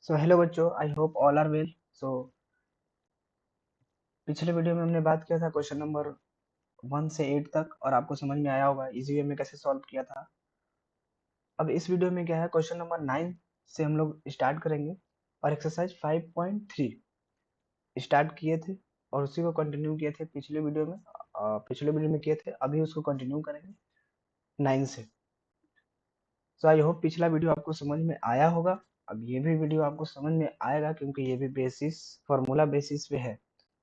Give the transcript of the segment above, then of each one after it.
सो hello बच्चों, I hope all are well. So पिछले video में हमने बात किया था क्वेश्चन नंबर 1 से 8 तक, और आपको समझ में आया होगा इजी वे में कैसे सॉल्व किया था। अब इस वीडियो में क्या है, क्वेश्चन नंबर 9 से हम लोग स्टार्ट करेंगे और एक्सरसाइज 5.3 स्टार्ट किए थे और उसी को कंटिन्यू किए थे पिछले वीडियो में। पिछले वीडियो में किए थे, अभी उसको कंटिन्यू करेंगे 9 से। सो आई होप पिछला वीडियो आपको समझ में आया होगा। अब ये भी वीडियो आपको समझ में आएगा क्योंकि ये भी बेसिस फार्मूला बेसिस पे है।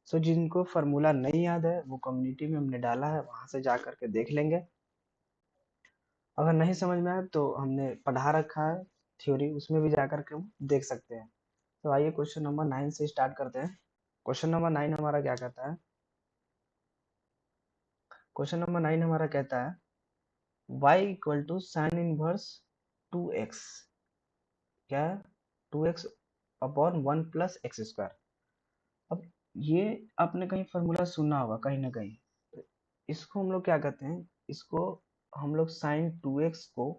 सो जिनको फार्मूला नहीं याद है वो कम्युनिटी में हमने डाला है, वहां से जा करके देख लेंगे। अगर नहीं समझ में आए तो हमने पढ़ा रखा है थ्योरी, उसमें भी जा करके हम देख सकते हैं। तो आइए क्वेश्चन नंबर 9 से स्टार्ट करते हैं। क्वेश्चन नंबर 9 हमारा क्या कहता है? क्वेश्चन नंबर 9 हमारा कहता है y equal to sine inverse 2x। क्या है? 2x upon 1 + x²। अब ये आपने कहीं फॉर्मूला सुना होगा कहीं ना कहीं। तो इसको हम लोग क्या कहते हैं, इसको हम लोग साइन 2x को,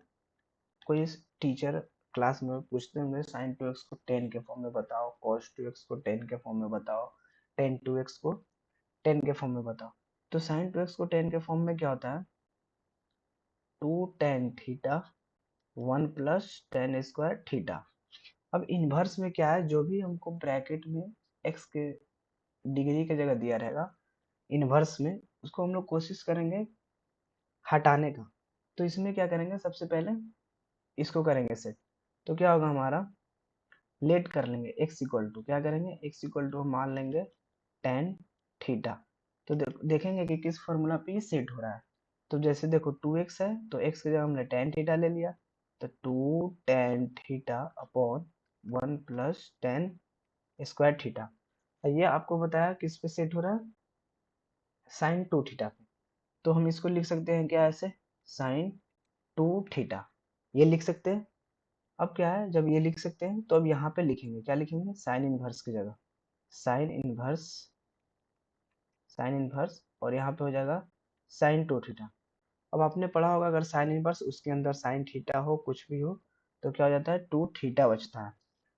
कोई टीचर क्लास में पूछते होंगे साइन 2x को 10 के फॉर्म में बताओ, cos 2x को 10 के फॉर्म में बताओ, tan 2x को 10 के फॉर्म में बताओ। तो साइन 2x को 10 के फॉर्म में क्या होता है? 2 tan थीटा 1 + tan² थीटा। अब इनवर्स में क्या है, जो भी हमको ब्रैकेट में x के डिग्री की जगह दिया रहेगा इनवर्स में, उसको हम लोग कोशिश करेंगे हटाने का। तो इसमें क्या करेंगे, सबसे पहले इसको करेंगे सेट। तो क्या होगा हमारा, लेट कर लेंगे x इक्वल टू, क्या करेंगे, x इक्वल टू मान लेंगे tan थीटा। तो देखेंगे कि किस फॉर्मूला पे ये सेट हो रहा है। तो जैसे देखो 2x है तो x की जगह हमने tan थीटा ले लिया, तो 2 tan theta upon 1 + tan² theta. ये आपको बताया किस पे सेट हो रहा है, साइन 2 थीटा पे। तो हम इसको लिख सकते हैं क्या, ऐसे साइन 2 थीटा, ये लिख सकते हैं। अब क्या है, जब ये लिख सकते हैं तो अब यहाँ पे लिखेंगे, क्या लिखेंगे, साइन इनवर्स की जगह साइन इनवर्स, साइन इनवर्स, और यहाँ पे हो जाएगा साइन 2 थीटा। अब आपने पढ़ा होगा अगर साइन इनवर्स उसके अंदर साइन थीटा हो, कुछ भी हो, तो क्या हो जाता है, 2 थीटा बचता है।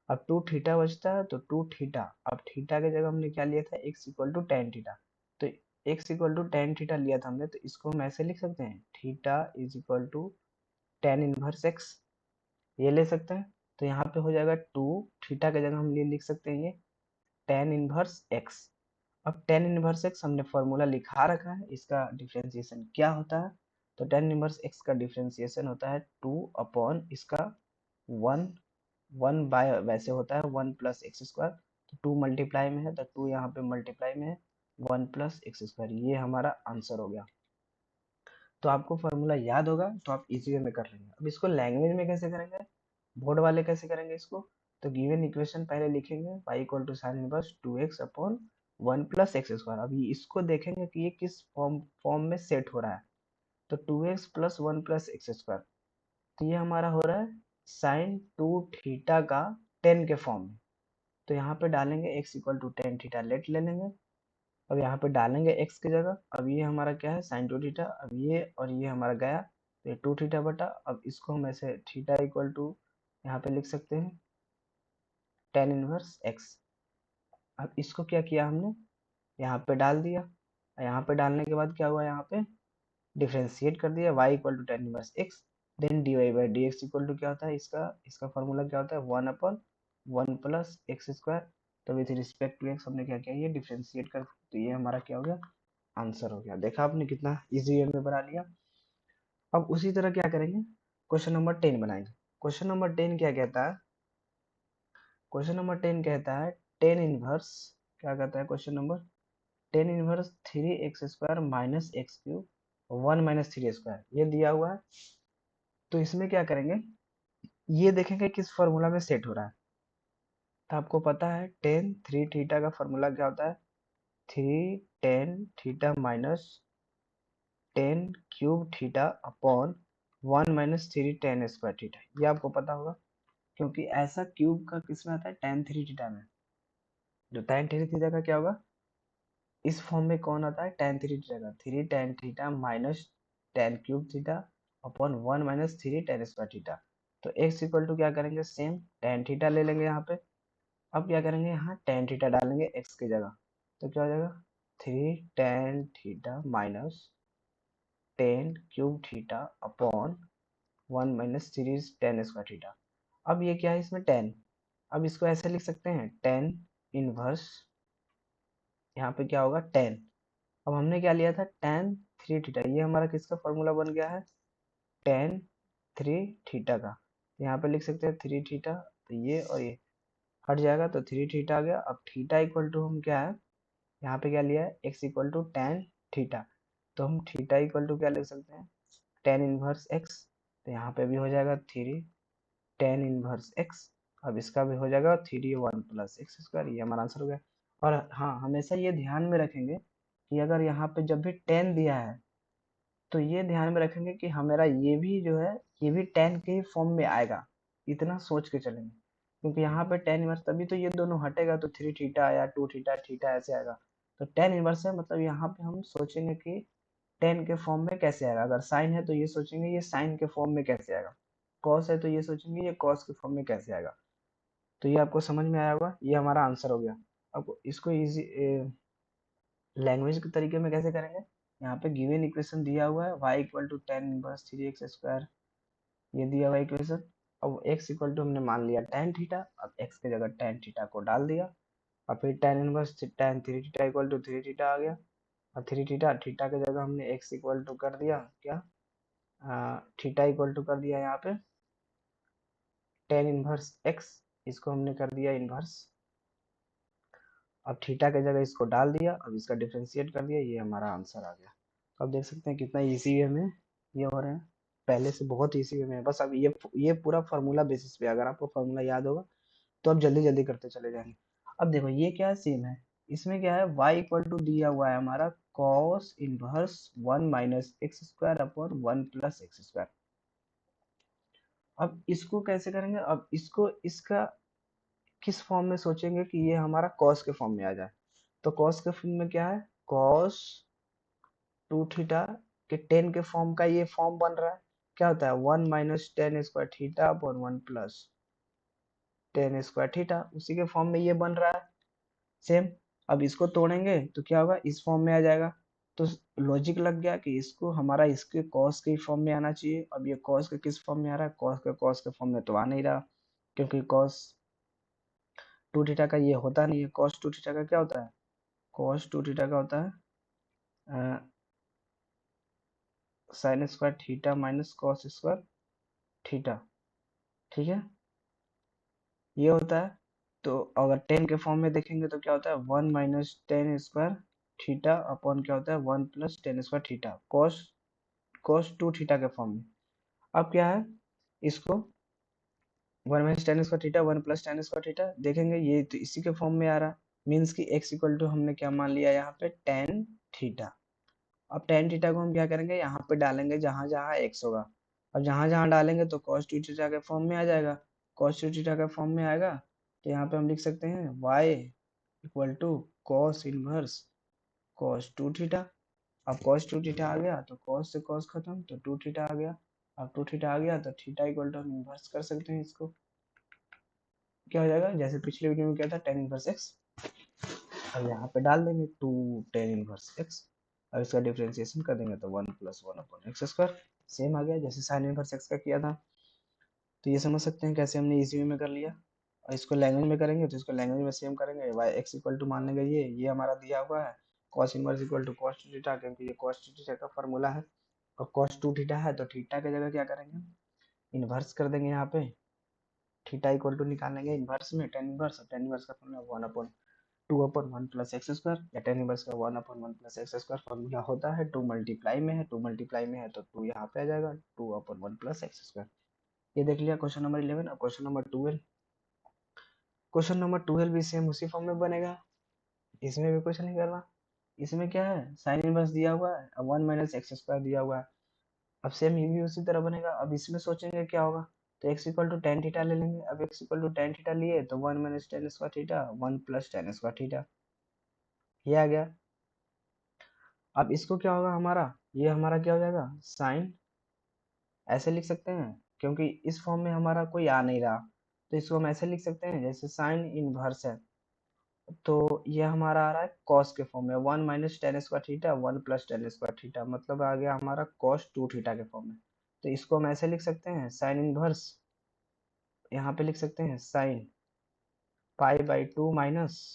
अब 2 थीटा बचता है तो 2 थीटा, अब थीटा की जगह हमने क्या लिया था, x equal to tan theta. तो x equal to tan theta लिया था हमने, तो इसको हम ऐसे लिख सकते हैं, theta is equal to tan inverse x, ये ले सकते हैं। तो यहाँ पे हो जाएगा 2 थीटा की जगह हम ये लिख सकते हैं, ये टेन इनवर्स x। अब टेन इनवर्स x हमने फॉर्मूला लिखा रखा है, इसका डिफरेंशिएशन क्या होता है, तो टेन इनवर्स x का डिफरेंशिएशन होता है 2 अपॉन इसका 1, 1 बाय वैसे होता है 1 + x²। तो 2 मल्टीप्लाई में है तो 2 यहाँ पे मल्टीप्लाई में है, 1 + x², ये हमारा आंसर हो गया। तो आपको फॉर्मूला याद होगा तो आप इजी वे में कर लेंगे। अब इसको लैंग्वेज में कैसे करेंगे, बोर्ड वाले कैसे करेंगे इसको, तो गिवन इक्वेशन पहले लिखेंगे y equal to sine inverse 2x upon 1 + x²। अभी इसको देखेंगे कि ये किस फॉर्म में सेट हो रहा है। तो 2x + 1 + x², तो ये हमारा हो रहा है साइन 2 थीटा का 10 के फॉर्म में। तो यहाँ पे डालेंगे x equal to tan theta, let ले लेंगे। अब यहाँ पे डालेंगे x की जगह, अब ये हमारा क्या है, साइन 2 थीटा, अब ये और ये हमारा गया, तो ये 2 थीटा बटा, अब इसको हम ऐसे थीटा इक्वल टू यहाँ पे लिख सकते हैं टेन इनवर्स x। अब इसको क्या किया हमने, यहाँ पे डाल दिया, यहाँ पे डालने के बाद क्या हुआ, यहाँ पे डिफ्रेंशिएट कर दिया, y equal to tan inverse x, then dy/dx equal to क्या होता है, इसका इसका फॉर्मूला क्या होता है, 1/1 + x²। तो विथ रिस्पेक्ट टू x हमने क्या किया, ये डिफ्रेंशिएट कर, तो ये हमारा क्या हो गया, आंसर हो गया। देखा आपने कितना इजी वे में बना लिया। अब उसी तरह क्या करेंगे, क्वेश्चन नंबर 10 बनाएंगे। क्वेश्चन नंबर 10 क्या कहता है, क्वेश्चन नंबर 10 कहता है टेन इनवर्स, क्या कहता है question number, tan inverse 3x² - x³ 1 - 3 ² ये दिया हुआ है। तो इसमें क्या करेंगे, ये देखेंगे किस फॉर्मूला में सेट हो रहा है। तो आपको पता है टेन 3 थीटा का फॉर्मूला क्या होता है, 3 tan theta minus 10³ theta upon 1 - 3 tan² theta, ये आपको पता होगा क्योंकि ऐसा क्यूब का किस में आता है, tan 3 थीटा में। जो tan 3 थीटा का क्या होगा, इस फॉर्म में कौन आता है, tan 3 थीटा का 3 tan theta minus tan³ theta upon 1 - 3 tan² theta. तो x इक्वल टू क्या करेंगे, सेम tan थीटा ले लेंगे यहाँ पे, अब क्या करेंगे, यहाँ टेन थीटा डालेंगे एक्स की जगह, तो क्या हो जाएगा 3 tan theta minus 10 cube theta upon 1 - 3 tan² theta. अब ये क्या है इसमें 10, अब इसको ऐसे लिख सकते हैं टेन इनवर्स, यहाँ पे क्या होगा 10। अब हमने क्या लिया था tan 3 थीटा, ये हमारा किसका फॉर्मूला बन गया है tan 3 थीटा का। यहाँ पे लिख सकते हैं 3 थीटा, तो ये और ये हट जाएगा तो 3 थीटा आ गया। अब थीटा इक्वल टू हम क्या है, यहाँ पे क्या लिया है x equal to tan theta, तो हम थीटा इक्वल टू क्या लिख सकते हैं tan इनवर्स x, तो यहाँ पे भी हो जाएगा 3 tan इनवर्स x। अब इसका भी हो जाएगा 3 1 + x², ये हमारा आंसर हो गया। और हाँ, हमेशा ये ध्यान में रखेंगे कि अगर यहाँ पे जब भी tan दिया है तो ये ध्यान में रखेंगे कि हमारा ये भी जो है ये भी tan के ही फॉर्म में आएगा, इतना सोच के चलेंगे, क्योंकि यहाँ पे tan इनवर्स तभी तो ये दोनों हटेगा तो 3 थीटा आया 2 थीटा थीटा ऐसे आएगा। तो tan इनवर्स है मतलब यहाँ पे हम सोचेंगे कि tan के फॉर्म में कैसे आएगा, अगर साइन है तो ये सोचेंगे ये साइन के फॉर्म में कैसे आएगा, कॉस है तो ये सोचेंगे ये कॉस के फॉर्म में कैसे आएगा। तो ये आपको समझ में आया होगा, ये हमारा आंसर हो गया। अब इसको इजी लैंग्वेज के तरीके में कैसे करेंगे, यहाँ पे गिवन इक्वेशन दिया हुआ है y equal to tan inverse 3x², ये दिया हुआ इक्वेशन। अब x इक्वल टू हमने मान लिया tan थीटा, अब x की जगह tan थीटा को डाल दिया, और फिर tan inverse tan 3 theta equal to 3 theta आ गया, और 3 थीटा थीटा की जगह हमने x इक्वल टू कर दिया क्या, थीटा इक्वल टू कर दिया यहाँ पे tan इनवर्स x, इसको हमने कर दिया इनवर्स, अब थीटा की जगह इसको डाल दिया, अब इसका डिफरेंशिएट कर दिया, ये हमारा आंसर आ गया। अब देख सकते हैं कितना इजी वे में ये हो रहा है, पहले से बहुत इजी वे में है। बस अब ये पूरा फार्मूला बेसिस पे, अगर आपको फार्मूला याद होगा तो आप जल्दी जल्दी करते चले जाएंगे। अब देखो ये क्या है, सेम है, इसमें क्या है y इक्वल टू दिया हुआ है हमारा cos inverse 1 - x² upon 1 + x²। अब इसको कैसे करेंगे, अब इसको इसका किस फॉर्म में सोचेंगे कि ये हमारा कॉस के फॉर्म में आ जाए, तो कॉस के फॉर्म में क्या है कॉस 2 थीटा के टेन के फॉर्म का ये फॉर्म बन रहा है, क्या होता है 1 - tan² theta upon 1 + tan² theta, उसी के फॉर्म में ये बन रहा है सेम। अब इसको तोड़ेंगे तो क्या होगा इस फॉर्म में आ जाएगा, तो लॉजिक लग गया कि इसको हमारा इसके कॉस के फॉर्म में आना चाहिए। अब ये कॉस के किस फॉर्म में आ रहा है, कॉस के फॉर्म में तो आ नहीं रहा, क्योंकि कॉस 2 थीटा का ये होता नहीं है, कॉस 2 थीटा का क्या होता है, कॉस 2 थीटा का होता है sin² theta minus cos² theta, ठीक है ये होता है। तो अगर टेन के फॉर्म में देखेंगे तो क्या होता है 1 - tan² थीटा अपॉन क्या होता है 1 + tan² थीटा, cos 2 थीटा के फॉर्म में। अब क्या है इसको 1 - tan² थीटा 1 + tan² थीटा देखेंगे, ये तो इसी के फॉर्म में आ रहा, मीन्स कि x इक्वल टू हमने क्या मान लिया यहाँ पे tan थीटा। अब tan थीटा को हम क्या करेंगे यहाँ पे डालेंगे जहां जहां x होगा, अब जहां जहां डालेंगे तो cos 2 थीटा के फॉर्म में आ जाएगा, cos 2 थीटा के फॉर्म में आएगा, तो यहाँ पे हम लिख सकते हैं y equal to cos inverse cos 2 theta. अब cos 2 थीटा आ गया तो cos से cos खत्म, तो 2 थीटा आ गया। अब 2 थीटा आ गया तो थीटा इक्वल टू हम इनवर्स कर सकते हैं इसको, क्या हो जाएगा जैसे पिछले वीडियो में क्या था tan इनवर्स x, अब यहाँ पे डाल देंगे 2 tan इनवर्स x, अब इसका डिफरेंशिएशन कर देंगे तो 1 + 1/x², सेम आ गया जैसे sin इनवर्स x का किया था। तो ये समझ सकते हैं कैसे हमने इजी वे में कर लिया। और इसको लैंग्वेज में करेंगे तो इसको लैंग्वेज में सेम करेंगे, y x इक्वल टू मान लेंगे ये हमारा दिया हुआ है cos inverse equal to cos 2 theta, क्योंकि ये cos 2 थीटा का फॉर्मूला है, और cos 2 थीटा है तो थीटा की जगह क्या करेंगे इन्वर्स कर देंगे, यहाँ पे थीटा इक्वल टू निकालेंगे इन्वर्स में tan इनवर्स, और tan इनवर्स का फॉर्मूला 1/2/1 + x² या tan इनवर्स का 1/1 + x² फॉर्मूला होता है, 2 मल्टीप्लाई में है, 2 मल्टीप्लाई में है तो 2 यहाँ पे आ जाएगा 2/1 + x²। ये देख लिया क्वेश्चन नंबर 11। अब क्वेश्चन नंबर 12, क्वेश्चन नंबर 12 भी सेम उसी फॉर्म में बनेगा, इसमें भी कुछ नहीं करना। इसमें क्या है साइन इनवर्स दिया हुआ है, अब 1 - x² दिया हुआ है, अब सेम ये भी उसी तरह बनेगा। अब इसमें सोचेंगे क्या होगा, तो x equal to tan theta ले लेंगे, अब x equal to tan theta लिए तो 1 - tan² थीटा 1 + tan² थीटा, ये आ गया। अब इसको क्या होगा हमारा, ये हमारा क्या हो जाएगा साइन, ऐसे लिख सकते हैं क्योंकि इस फॉर्म में हमारा कोई आ नहीं रहा, तो इसको हम ऐसे लिख सकते हैं, जैसे साइन इनवर्स है तो ये हमारा आ रहा है कॉस के फॉर्म में, 1 - tan² थीटा 1 + tan² थीटा, मतलब आ गया हमारा cos 2 थीटा के फॉर्म में। तो इसको हम ऐसे लिख सकते हैं, साइन इनवर्स, यहाँ पे लिख सकते हैं साइन π/2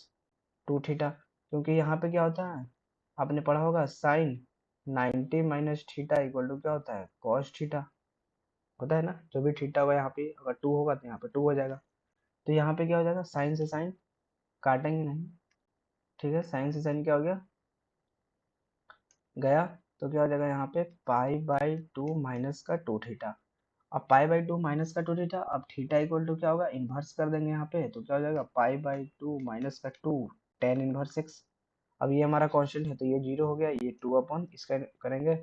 - 2 थीटा, क्योंकि यहाँ पे क्या होता है, आपने पढ़ा होगा साइन 90 - थीटा इक्वल टू क्या होता है, कॉस थीटा होता है ना। जो भी थीटा होगा यहाँ पे, अगर 2 होगा तो यहाँ पे 2 हो जाएगा। तो यहाँ पे क्या हो जाएगा, साइन से साइन काटेंगे नहीं, ठीक है, साइन से साइन क्या हो गया, गया, तो क्या हो जाएगा यहाँ पे π/2 - 2 थीटा। अब π/2 - 2 थीटा, अब थीटा इक्वल टू क्या होगा, इन्वर्स कर देंगे यहाँ पे, तो क्या हो जाएगा π/2 - 2 tan इनवर्स x। अब ये हमारा कांस्टेंट है तो ये 0 हो गया, ये 2 अपन इसका करेंगे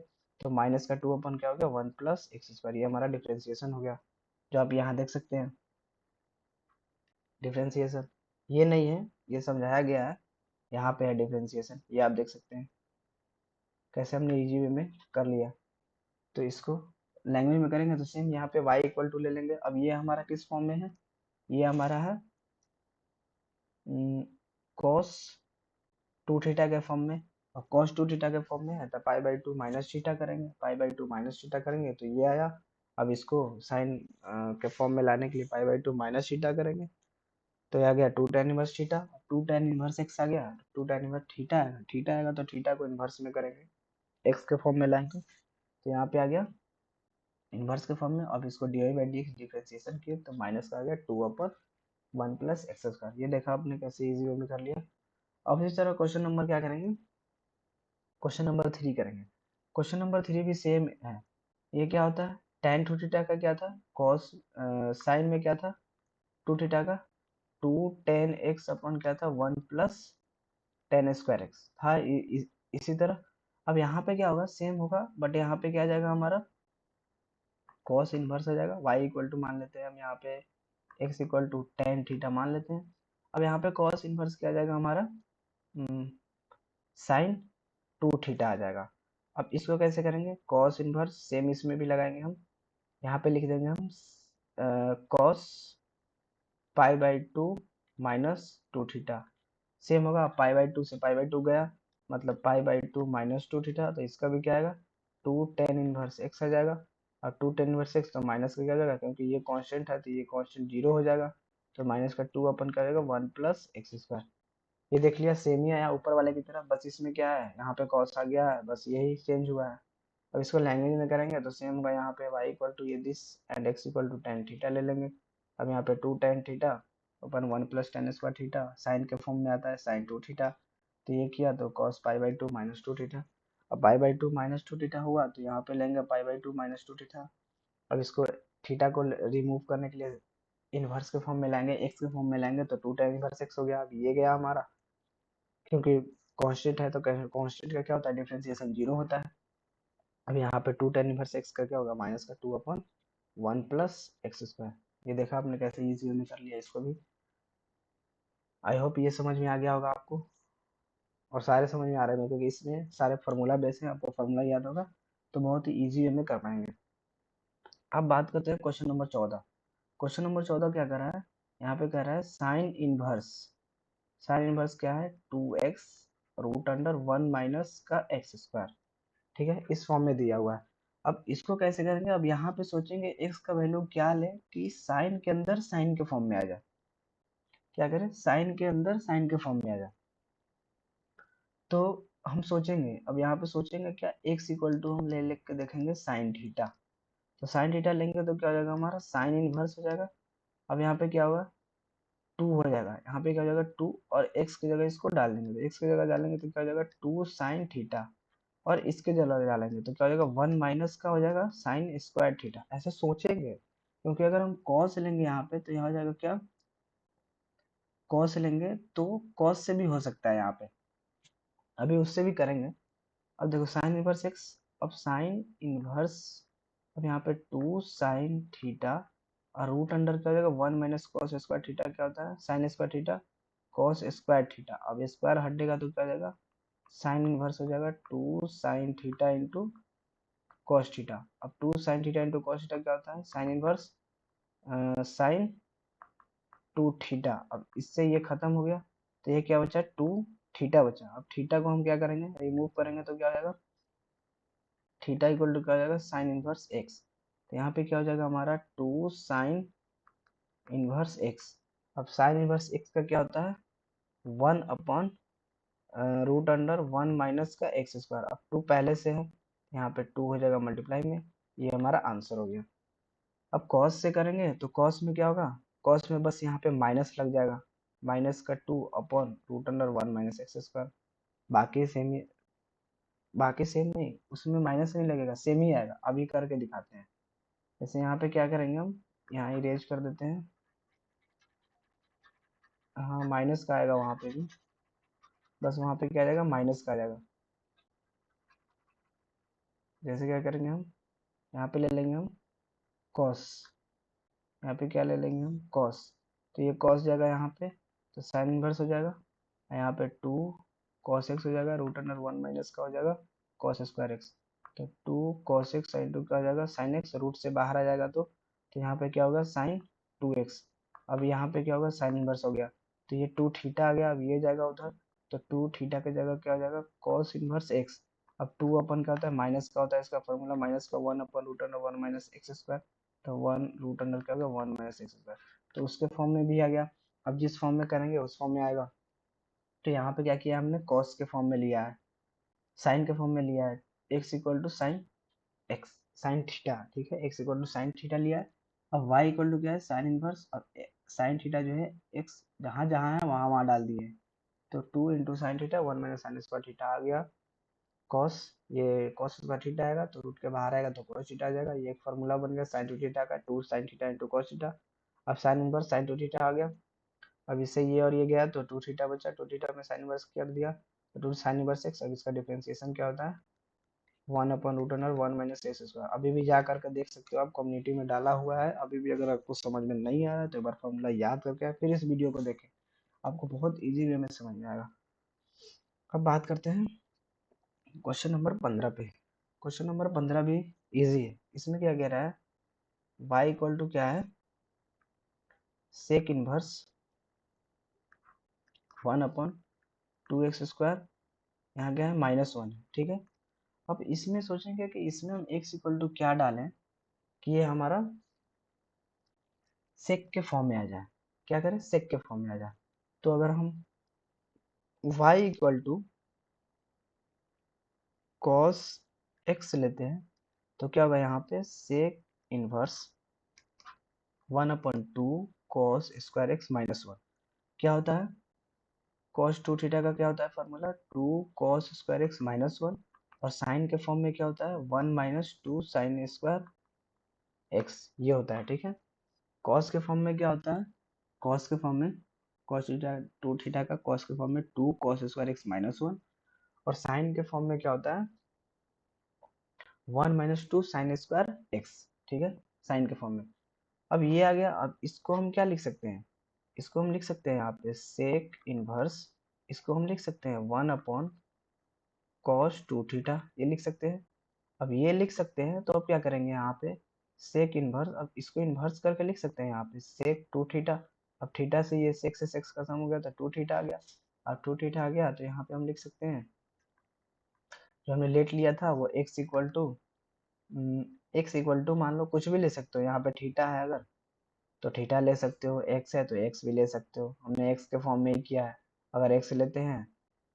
तो माइनस का 2 अपन क्या हो गया, 1 + x²। ये हमारा डिफ्रेंसिएशन हो गया, जो आप यहाँ देख सकते हैं डिफ्रेंसिएशन। ये नहीं है, ये समझाया गया है, यहाँ पे है डिफ्रेंसिएशन, ये आप देख सकते हैं कैसे हमने इजी वे में कर लिया। तो इसको लैंग्वेज में करेंगे तो सेम यहाँ पे y इक्वल टू ले लेंगे। अब ये हमारा किस फॉर्म में है, ये हमारा है cos 2 थीटा के फॉर्म में, और cos 2 थीटा के फॉर्म में है तो π/2 - थीटा करेंगे, π/2 - थीटा करेंगे तो ये आया। अब इसको साइन के फॉर्म में लाने के लिए π/2 - थीटा करेंगे तो ये आ गया 2 tan inverse theta. 2 tan inverse x आ गया, 2 tan इनवर्स थीटा आएगा, थीटा आएगा तो थीटा को इनवर्स में करेंगे, x के फॉर्म में लाएंगे तो यहाँ पे आ गया इनवर्स के फॉर्म में। अब इसको dy/dx डिफरेंशिएशन किए तो माइनस का आ गया 2/1 + x²। ये देखा आपने कैसे इजी वे में कर लिया। अब इस तरह क्वेश्चन नंबर क्या करेंगे, क्वेश्चन नंबर 3 करेंगे। क्वेश्चन नंबर 3 भी सेम है। ये क्या होता है, tan 2 थीटा का क्या था, cos साइन में क्या था 2 थीटा का 2 tan x अपन क्या था 1 + tan² था। इसी तरह अब यहाँ पे क्या होगा, सेम होगा, बट यहाँ पे क्या आ जाएगा हमारा cos इनवर्स हो जाएगा। y इक्वल टू मान लेते हैं हम यहाँ पे x equal to tan theta मान लेते हैं। अब यहाँ पे cos इनवर्स क्या आ जाएगा हमारा साइन 2 थीटा आ जाएगा। अब इसको कैसे करेंगे, cos इनवर्स सेम इसमें भी लगाएंगे हम, यहाँ पे लिख देंगे हम cos π/2 - 2 थीटा, सेम होगा π/2 से π/2 गया, मतलब π/2 - 2 थीटा, तो इसका भी क्या आएगा 2 tan इनवर्स x आ जाएगा। और 2 tan इनवर्स x तो माइनस का क्या हो जाएगा, क्योंकि ये कांस्टेंट है तो ये कांस्टेंट 0 हो जाएगा, तो माइनस का 2 अपन क्या हो जाएगा 1 + x²। ये देख लिया सेम ही आया ऊपर वाले की तरफ, बस इसमें क्या है, यहाँ पे cos आ गया है, बस यही चेंज हुआ है। अब इसको लैंग्वेज में करेंगे तो सेम होगा, यहाँ पे y इक्वल टू ये this and x equal to tan theta ले लेंगे। अब यहाँ पे 2 tan theta upon 1 + tan² theta sine के फॉर्म में आता है sin 2 थीटा, तो ये किया तो cos π/2 - 2 थीटा। अब π/2 - 2 थीटा हुआ तो यहाँ पे लेंगे π/2 - 2 थीटा। अब इसको थीटा को रिमूव करने के लिए इनवर्स के फॉर्म में लाएंगे, x के फॉर्म में लाएंगे तो 2 tan इनवर्स x हो गया। अब ये गया हमारा, क्योंकि कांस्टेंट है तो कांस्टेंट का क्या होता है, डिफरेंशिएशन 0 होता है। अब यहाँ पे 2 tan इनवर्स x का क्या होगा, माइनस का 2/1 + x²। ये देखा आपने कैसे इजी में कर लिया इसको भी। आई होप ये समझ में आ गया होगा आपको, और सारे समझ में आ रहे हैं क्योंकि इसमें सारे फार्मूला बेस है, आपको फार्मूला याद होगा तो बहुत ही इजी वे में कर पाएंगे। अब बात करते हैं क्वेश्चन नंबर 14। क्वेश्चन नंबर 14 क्या कर रहा है, यहाँ पे कह रहा है साइन इनवर्स, साइन इनवर्स क्या है 2x √1 - का x², ठीक है, इस फॉर्म में दिया हुआ है। अब इसको कैसे करेंगे, अब यहाँ पे सोचेंगे x का वैल्यू क्या लें कि साइन के अंदर साइन के फॉर्म में आ जाए, क्या करें, साइन के अंदर साइन के फॉर्म में आ जाए। तो हम सोचेंगे, अब यहाँ पे सोचेंगे क्या, x इक्वल टू हम ले लिख के देखेंगे साइन थीटा, तो साइन थीटा लेंगे तो क्या हो जाएगा हमारा साइन इनवर्स हो जाएगा। अब यहाँ पे क्या होगा 2 हो जाएगा, यहाँ पे क्या हो जाएगा 2, और x की जगह इसको डाल देंगे, तो x की जगह डालेंगे तो क्या हो जाएगा 2 साइन थीटा, और इसके जगह डालेंगे तो क्या हो जाएगा 1 माइनस का हो जाएगा sin² थीटा। ऐसे सोचेंगे, क्योंकि अगर हम cos लेंगे यहाँ पे तो यहाँ हो जाएगा क्या, cos लेंगे तो cos से भी हो सकता है यहाँ पे, अभी उससे भी करेंगे। अब देखो साइन इनवर्स x, अब साइन इनवर्स, अब यहाँ पे 2 साइन थीटा, और रूट अंडर क्या हो जाएगा 1 माइनस cos² थीटा, क्या होता है sin² थीटा cos² थीटा। अब स्क्वायर हटेगा तो क्या हो जाएगा, साइन इनवर्स हो जाएगा 2 sign theta into cos theta. अब 2 sign theta into cos theta क्या होता है, sine inverse sine two theta. अब इससे ये खत्म हो गया, तो ये क्या बचा, टू थीटा बचा। अब थीटा को हम क्या करेंगे, रिमूव करेंगे तो क्या हो जाएगा, थीटा इक्वल टू क्या हो जाएगा, साइन इनवर्स एक्स। तो यहाँ पे क्या हो जाएगा हमारा, टू साइन इनवर्स एक्स। अब साइन इनवर्स एक्स का क्या होता है, one upon root under one minus का एक्स स्क्वायर। अब टू पहले से है, यहाँ पे टू हो जाएगा मल्टीप्लाई में। ये हमारा आंसर हो गया। अब कॉस से करेंगे तो कॉस में क्या होगा, कॉस में बस यहाँ पे माइनस लग जाएगा, माइनस का two upon root under one minus x square. बाकी सेम ही, बाकी सेम नहीं, उसमें माइनस नहीं लगेगा, सेम ही आएगा। अभी करके दिखाते हैं। जैसे यहाँ पे क्या करेंगे हम, यहाँ इरेज कर देते हैं। हाँ माइनस का आएगा वहाँ पे भी, बस वहाँ पे क्या आ जाएगा, माइनस का आ जाएगा। जैसे क्या करेंगे हम, यहाँ पे ले लेंगे हम कॉस, यहाँ पे क्या ले लेंगे हम, कॉस। तो ये कॉस जाएगा यहाँ पे, तो साइन इनवर्स हो जाएगा। यहाँ पे टू कॉस एक्स हो जाएगा, रूट अंडर वन माइनस का हो जाएगा कॉस स्क्वायर एक्स। तो two cos x sine two का हो जाएगा साइन एक्स, रूट से बाहर आ जाएगा तो यहाँ पे क्या होगा, साइन टू एक्स। अब यहाँ पे क्या होगा, साइन इनवर्स हो गया, तो ये टू थीटा आ गया। अब ये जाएगा उधर, तो टू थीटा की जगह क्या हो जाएगा, कॉस इनवर्स एक्स। अब टू अपन क्या होता है, माइनस का होता है, इसका फॉर्मूला माइनस का one upon root under one minus x square. तो वन रूट अंडर क्या होगा, वन माइनस एक्स स्क्वायर। तो उसके फॉर्म में भी आ गया। अब जिस फॉर्म में करेंगे उस फॉर्म में आएगा। तो यहाँ पे क्या किया हमने, कॉस के फॉर्म में लिया है, साइन के फॉर्म में लिया है, x equal to sine x, sine theta, ठीक है, x equal to sine theta लिया है। अब वाई इक्वल टू क्या है, साइन इनवर्स। अब साइन थीटा जो है एक्स जहाँ जहाँ है वहाँ वहाँ डाल दिए। तो two into sine theta one minus sine square theta आ गया। कॉस, ये कॉस स्क्वायर थीटा आएगा तो रूट के बाहर आएगा तो कॉस थीटा आ जाएगा। ये एक फार्मूला बन गया साइन टू थीटा का, two sine theta into cos theta. अब sine inverse sine two theta आ गया। अब इससे ये और ये गया तो टू थीटा बचा, टू थीटा में साइन इनवर्स कर दिया तो टू साइन इनवर्स एक्स। अब इसका डिफरेंशिएशन क्या होता है, one upon root under one minus x square. अभी भी जा करके देख सकते हो आप, कम्युनिटी में डाला हुआ है। अभी भी अगर आपको समझ में नहीं आ रहा है तो एक बार फॉर्मूला याद करके फिर इस वीडियो को देखें, आपको बहुत इजी वे में समझ में आएगा। अब बात करते हैं क्वेश्चन नंबर 15 पे। क्वेश्चन नंबर 15 भी इजी है। इसमें क्या कह रहा है, y इक्वल टू क्या है, sec inverse one upon two x square, यहाँ क्या है माइनस वन है, ठीक है। अब इसमें सोचेंगे कि इसमें हम x इक्वल टू क्या डालें कि ये हमारा सेक के फॉर्म में आ जाए। क्या करें, सेक के फॉर्म में आ जाए। तो अगर हम y equal to cos x लेते हैं तो क्या होगा, यहाँ पे sec inverse one upon two cos square x minus one. क्या होता है, cos टू थीटा का क्या होता है formula, two cos square x minus one. और साइन के फॉर्म में क्या होता है, one minus two sine square x, ये होता है, ठीक है। कॉस के फॉर्म में क्या होता है, कॉस के फॉर्म में कॉस थीटा टू थीटा का कॉस के फॉर्म में two cos square x minus one. और साइन के फॉर्म में क्या होता है, one minus two sine square x, ठीक है, साइन के फॉर्म में। अब ये आ गया। अब इसको हम क्या लिख सकते हैं, इसको हम लिख सकते हैं यहाँ पे सेक इनवर्स, इसको हम लिख सकते हैं one upon cos two theta, ये लिख सकते हैं। अब ये लिख सकते हैं तो अब क्या करेंगे यहाँ पे, सेक इनवर्स, अब इसको इनवर्स करके लिख सकते हैं यहाँ पे सेक टू थीटा। अब थीटा से ये सेक से सेक्स खत्म हो गया तो टू थीटा आ गया। अब टू थीटा आ गया तो यहाँ पे हम लिख सकते हैं, जो हमने लेट लिया था वो एक्स इक्वल टू मान लो कुछ भी ले सकते हो। यहाँ पे थीटा है अगर तो थीटा ले सकते हो, एक्स है तो एक्स भी ले सकते हो, हमने एक्स के फॉर्म में ही किया है। अगर एक्स लेते हैं,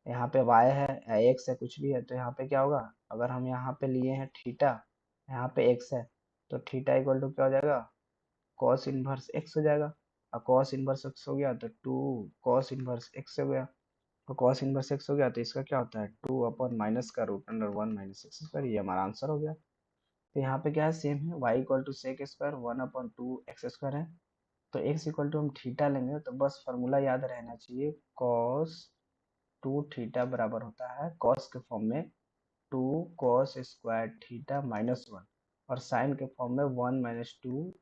यहाँ पे वाई है या एक्स है कुछ भी है, तो यहाँ पे क्या होगा, अगर हम यहाँ पे लिए हैं थीटा, यहाँ पे एक्स है, तो थीटा इक्वल टू क्या हो जाएगा, कॉस इनवर्स एक्स हो जाएगा। और कॉस इनवर्स एक्स हो गया तो टू कॉस इनवर्स एक्स हो गया। तो कॉस इनवर्स एक्स हो गया तो इसका क्या होता है, टू अपॉन माइनस का root under one minus x square, ये हमारा आंसर हो गया। तो यहाँ पे क्या है, सेम है, y equal to sec square one upon two x square है। तो एक्स इक्वल टू हम थीटा लेंगे तो बस फार्मूला याद रहना चाहिए, कॉस टू थीटा बराबर होता है कॉस के फॉर्म में two cos square theta minus one. और साइन के फॉर्म में one minus two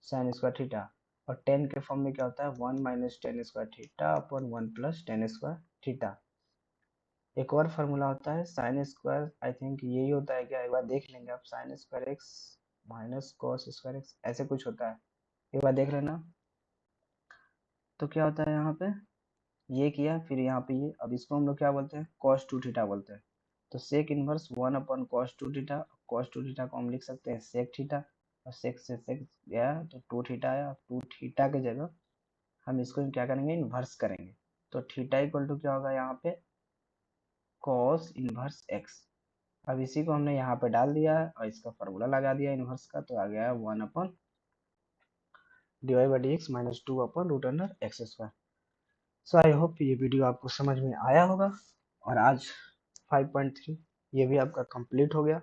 sine square theta. और टेन के फॉर्म में क्या होता है, one minus tan square theta upon one plus tan square theta. एक और फार्मूला होता है साइन स्क्वायर, आई थिंक यही होता है क्या, एक बार देख लेंगे आप, sign square x minus cos square x, ऐसे कुछ होता है, एक बार देख लेना। तो क्या होता है यहाँ पे, ये किया फिर यहाँ पे ये, अब इसको हम लोग क्या बोलते हैं, cos 2 थीटा बोलते हैं। तो सेक इनवर्स 1 अपन cos 2 थीटा, cos 2 थीटा को हम लिख सकते हैं सेक थीटा, और सेक से सेक गया तो 2 थीटा आया, 2 थीटा के जगह हम इसको क्या करेंगे, इन्वर्स करेंगे। तो थीटा इक्वल टू क्या होगा यहाँ पे, cos इनवर्स x। अब इसी को हमने यहाँ पे डाल दिया और इसका फार्मूला लगा दिया इनवर्स का, तो आ गया 1 अपन divide by D X minus 2 अपन root under X square. So I hope ये वीडियो आपको समझ में आया होगा, और आज 5.3 ये भी आपका कंप्लीट हो गया।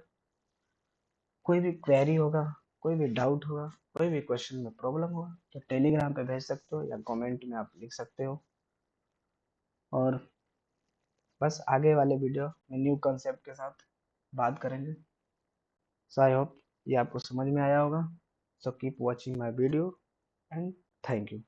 कोई भी क्वेरी होगा, कोई भी डाउट होगा, कोई भी क्वेश्चन में प्रॉब्लम होगा तो टेलीग्राम पे भेज सकते हो या कमेंट में आप लिख सकते हो। और बस आगे वाले वीडियो में न्यू कंसेप्ट के साथ बात करेंगे। सो आई होप ये आपको समझ में आया होगा। So keep watching my video and thank you.